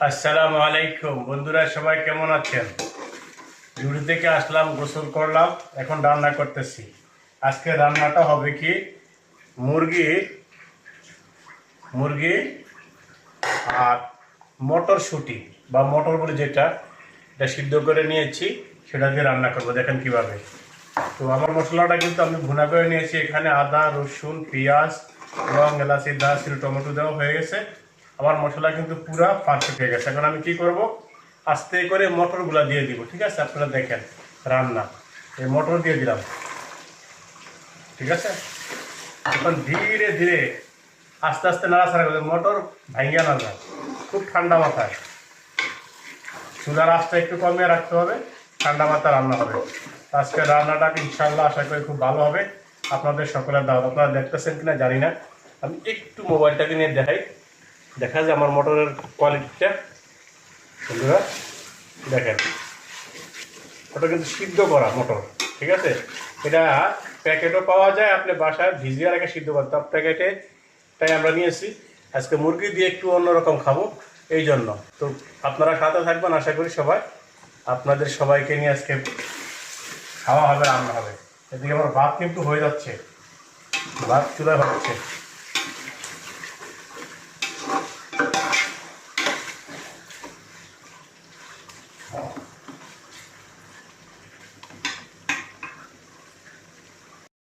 আসসালামু আলাইকুম বন্ধুরা, সবাই কেমন আছেন? ডিউটি থেকে আসলাম, গোসল করলাম, এখন রান্না করতেছি। আজকে রান্নাটা হবে কি, মুরগি মুরগি আর মটরশুঁটি বা মটর বলে যেটা, এটা সিদ্ধ করে নিয়েছি, সেটা দিয়ে রান্না করবো। দেখেন কিভাবে। তো আমার মশলাটা কিন্তু আমি ভুনা করে নিয়েছি। এখানে আদা, রসুন, পেঁয়াজ, লং, এলাচি, দারচিনি, টমেটো দেওয়া হয়ে গেছে। আমার মশলা কিন্তু পুরা পারফেক্ট হয়ে গেছে। এখন আমি কি করব, আস্তে করে মটরগুলা দিয়ে দিব। ঠিক আছে, আপনারা দেখেন রান্না। এই মটর দিয়ে দিলাম, ঠিক আছে। এখন ধীরে ধীরে আস্তে আস্তে নাড়াচাড়া করবে, মটর ভাঙিয়া না যায়। খুব ঠান্ডা মাথায় চুলার আঁচটা একটু কমিয়ে রাখতে হবে, ঠান্ডা মাথায় রান্না হবে। আজকে রান্নাটা ইনশাল্লাহ আশা করি খুব ভালো হবে। আপনাদের সকলের দাওয়াত। আপনারা দেখতেছেন কিনা জানি না, আমি একটু মোবাইলটাকে নিয়ে দেখাই, দেখা যায় আমার মোটরের কোয়ালিটিটা। বন্ধুরা দেখেন, ওটা কিন্তু সিদ্ধ করা মোটর, ঠিক আছে। এটা প্যাকেটও পাওয়া যায়, আপনি বাসায় ভিজিয়ে রেখে সিদ্ধ করতে প্যাকেটে। তাই আমরা নিয়েছি। আজকে মুরগি দিয়ে একটু অন্যরকম খাবো, এই জন্য। তো আপনারা সাথে থাকবেন, আশা করি সবাই। আপনাদের সবাইকে নিয়ে আজকে খাওয়া হবে, রান্না হবে। এদিকে আমার ভাত কিন্তু হয়ে যাচ্ছে, ভাত চুলায় হচ্ছে।